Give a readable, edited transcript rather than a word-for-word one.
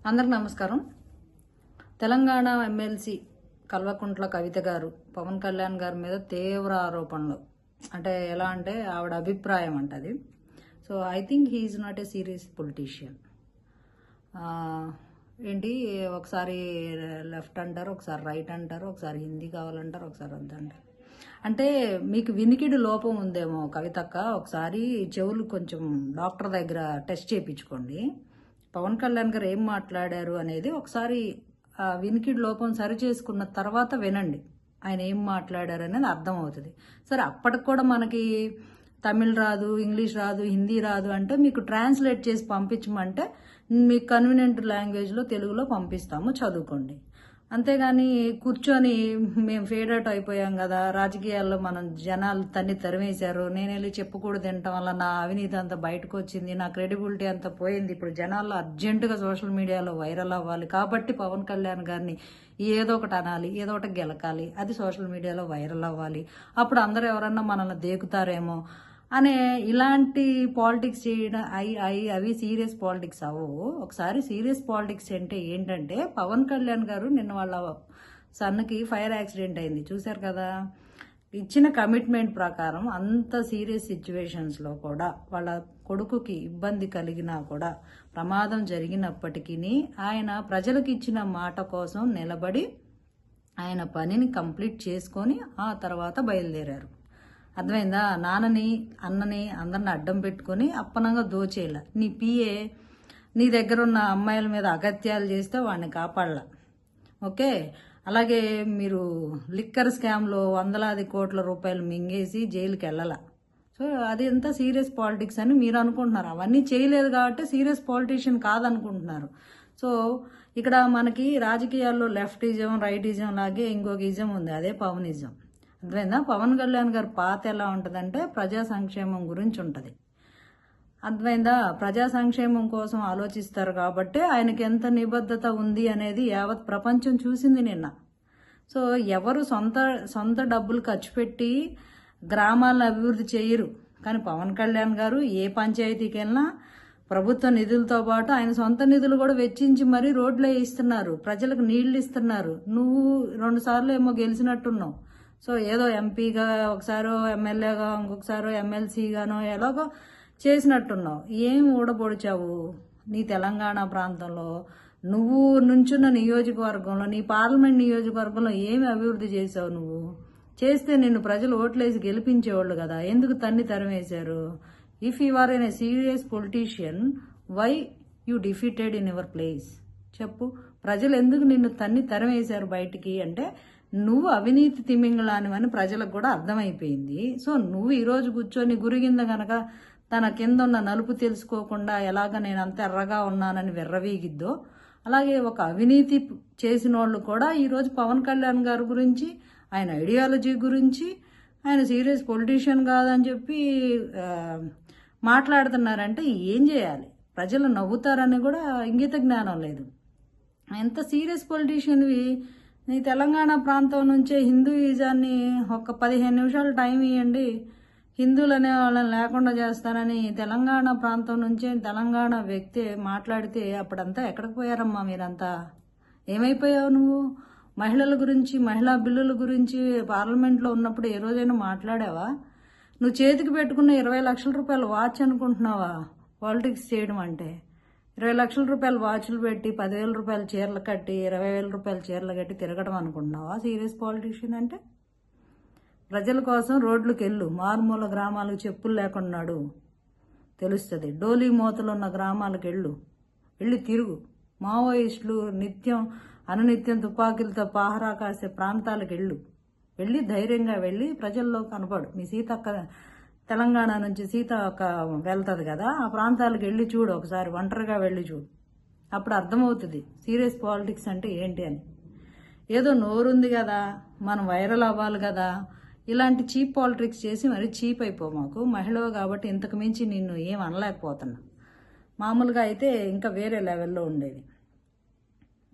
అందరికి నమస్కారం. తెలంగాణ ఎమ్మెల్సీ కల్వకుంట్ల కవిత గారు పవన్ కళ్యాణ్ గారి మీద తీవ్ర ఆరోపణలు. అంటే ఎలా అంటే ఆవిడ అభిప్రాయం అంటది. So I think he is not a serious politician. ఏంటి, ఒకసారి లెఫ్ట్ అంటారు, ఒకసారి రైట్ అంటారు, ఒకసారి హిందీ కావాలంటారు, ఒకసారి వద్దంటారు. అంటే మీకు వినికిడి లోపం ఉందేమో కవితక్క, ఒకసారి చెవులు కొంచెం డాక్టర్ దగ్గర టెస్ట్ చేయించుకోండి. పవన్ కళ్యాణ్ గారు ఏం మాట్లాడారు అనేది ఒకసారి వినికిడి లోపం సరి చేసుకున్న తర్వాత వినండి. ఆయన ఏం మాట్లాడారు అనేది అర్థమవుతుంది. సరే, అప్పటికి కూడా మనకి తమిళ్ రాదు, ఇంగ్లీష్ రాదు, హిందీ రాదు అంటే మీకు ట్రాన్స్లేట్ చేసి పంపించమంటే మీకు కన్వీనియంట్ లాంగ్వేజ్లో తెలుగులో పంపిస్తాము, చదువుకోండి. అంతేగాని కూర్చొని మేము ఫేడ్ అవుట్ అయిపోయాం కదా, రాజకీయాల్లో మనం జనాలు తరిమేశారు, నేను వెళ్ళి చెప్పకూడదు తినటం వల్ల నా అవినీతి అంతా బయటకు వచ్చింది, నా క్రెడిబిలిటీ అంతా పోయింది, ఇప్పుడు జనాల్లో అర్జెంటుగా సోషల్ మీడియాలో వైరల్ అవ్వాలి కాబట్టి పవన్ కళ్యాణ్ గారిని ఏదో ఒకటి అనాలి, ఏదో ఒకటి గెలకాలి, అది సోషల్ మీడియాలో వైరల్ అవ్వాలి, అప్పుడు అందరూ ఎవరన్నా మనల్ని దేకుతారేమో అనే ఇలాంటి పాలిటిక్స్ చేయడం అవి సీరియస్ పాలిటిక్స్ అవ్వవు. ఒకసారి సీరియస్ పాలిటిక్స్ అంటే ఏంటంటే, పవన్ కళ్యాణ్ గారు నిన్న వాళ్ళ సన్కి ఫైర్ యాక్సిడెంట్ అయింది, చూశారు కదా. ఇచ్చిన కమిట్మెంట్ ప్రకారం అంత సీరియస్ సిచ్యువేషన్స్లో కూడా వాళ్ళ కొడుకుకి ఇబ్బంది కలిగినా కూడా, ప్రమాదం జరిగినప్పటికీ ఆయన ప్రజలకు ఇచ్చిన మాట కోసం నిలబడి ఆయన పనిని కంప్లీట్ చేసుకొని ఆ తర్వాత బయలుదేరారు. అర్థమైందా? నాన్నని అన్నని అందరిని అడ్డం పెట్టుకుని అప్పనంగా దోచేయాల. నీ పిఏ నీ దగ్గర ఉన్న అమ్మాయిల మీద అగత్యాలు చేస్తే వాడిని కాపాడలా, ఓకే? అలాగే మీరు లిక్కర్ స్కామ్లో వందలాది కోట్ల రూపాయలు మింగేసి జైలుకి వెళ్ళాల. సో అది ఎంత సీరియస్ పాలిటిక్స్ అని మీరు అనుకుంటున్నారు. అవన్నీ చేయలేదు కాబట్టి సీరియస్ పాలిటీషియన్ కాదనుకుంటున్నారు. సో ఇక్కడ మనకి రాజకీయాల్లో లెఫ్టిజం రైటిజం లాగే ఇంకొక ఇజం ఉంది, అదే పవనిజం. అర్థమైందా? పవన్ కళ్యాణ్ గారి పాత ఎలా ఉంటుందంటే ప్రజా సంక్షేమం గురించి ఉంటుంది. అర్థమైందా? ప్రజా సంక్షేమం కోసం ఆలోచిస్తారు కాబట్టి ఆయనకి ఎంత నిబద్ధత ఉంది అనేది యావత్ ప్రపంచం చూసింది నిన్న. సో ఎవరు సొంత డబ్బులు ఖర్చు పెట్టి గ్రామాలను అభివృద్ధి చేయరు, కానీ పవన్ కళ్యాణ్ గారు ఏ పంచాయతీకి వెళ్ళినా ప్రభుత్వ నిధులతో పాటు ఆయన సొంత నిధులు కూడా వెచ్చించి మరీ రోడ్లు వేయిస్తున్నారు, ప్రజలకు నీళ్లు ఇస్తున్నారు. నువ్వు 2 సార్లు ఏమో గెలిచినట్టున్నావు. సో ఏదో ఎంపీగా ఒకసారో ఎమ్మెల్యేగా ఇంకొకసారో ఎమ్మెల్సీగానో ఎలాగో చేసినట్టున్నావు. ఏం ఊడబొడిచావు నీ తెలంగాణ ప్రాంతంలో? నువ్వు నుంచున్న నియోజకవర్గంలో, నీ పార్లమెంట్ నియోజకవర్గంలో ఏమి అభివృద్ధి చేసావు? నువ్వు చేస్తే నిన్ను ప్రజలు ఓట్లేసి గెలిపించేవాళ్ళు కదా, ఎందుకు తరిమేశారు? If you are an a serious politician, why you defeated in your place? చెప్పు. ప్రజలు ఎందుకు నిన్ను తరిమేశారు బయటికి అంటే, నువ్వు అవినీతి తిమింగళానివని ప్రజలకు కూడా అర్థమైపోయింది. సో నువ్వు ఈరోజు కూర్చొని గురిగింద గనక తన కింద ఉన్న నలుపు తెలుసుకోకుండా ఎలాగ నేను అంత ఎర్రగా ఉన్నానని వెర్రవీగిద్దో, అలాగే ఒక అవినీతి చేసిన వాళ్ళు కూడా ఈరోజు పవన్ కళ్యాణ్ గారి గురించి, ఆయన ఐడియాలజీ గురించి, ఆయన సీరియస్ పొలిటీషియన్ కాదని చెప్పి మాట్లాడుతున్నారంటే ఏం చేయాలి? ప్రజలు నవ్వుతారని కూడా ఇంగిత జ్ఞానం లేదు. ఎంత సీరియస్ పొలిటీషియన్వి? నీ తెలంగాణ ప్రాంతం నుంచే హిందూయిజాన్ని ఒక 15 నిమిషాలు టైం ఇవ్వండి, హిందువులు అనే వాళ్ళని లేకుండా చేస్తానని తెలంగాణ ప్రాంతం నుంచే తెలంగాణ వ్యక్తి మాట్లాడితే అప్పుడంతా ఎక్కడికి పోయారమ్మా మీరంతా? ఏమైపోయావు నువ్వు? మహిళల గురించి, మహిళా బిల్లుల గురించి పార్లమెంట్లో ఉన్నప్పుడు ఏ రోజైనా మాట్లాడావా? నువ్వు చేతికి పెట్టుకున్న 20 లక్షల రూపాయల వాచ్ అనుకుంటున్నావా పాలిటిక్స్ చేయడం అంటే? 20 లక్షల రూపాయల వాచ్లు పెట్టి 10,000 రూపాయల చీరలు కట్టి 20,000 రూపాయల చీరలు కట్టి తిరగడం అనుకుంటున్నావా సీరియస్ పాలిటీషియన్ అంటే? ప్రజల కోసం రోడ్లకు వెళ్ళు, మారుమూల గ్రామాలకు చెప్పులు లేకున్నాడు తెలుస్తుంది, డోలీ మూతలు ఉన్న గ్రామాలకు వెళ్ళి తిరుగు. మావోయిస్టులు అనునిత్యం తుపాకీలతో పాహరా కాసే ప్రాంతాలకు వెళ్ళి ధైర్యంగా వెళ్ళి ప్రజల్లో కనపడు. మీ సీతక్క తెలంగాణ నుంచి సీత వెళ్తుంది కదా, ఆ ప్రాంతాలకు వెళ్ళి చూడు, ఒకసారి ఒంటరిగా వెళ్ళి చూడు, అప్పుడు అర్థమవుతుంది సీరియస్ పాలిటిక్స్ అంటే ఏంటి అని. ఏదో నోరుంది కదా, మనం వైరల్ అవ్వాలి కదా, ఇలాంటి చీప్ పాలిటిక్స్ చేసి మరి చీప్ అయిపో. మాకు మహిళ కాబట్టి ఇంతకు మించి నిన్ను ఏం అనలేకపోతున్నా. మామూలుగా అయితే ఇంకా వేరే లెవెల్లో ఉండేది.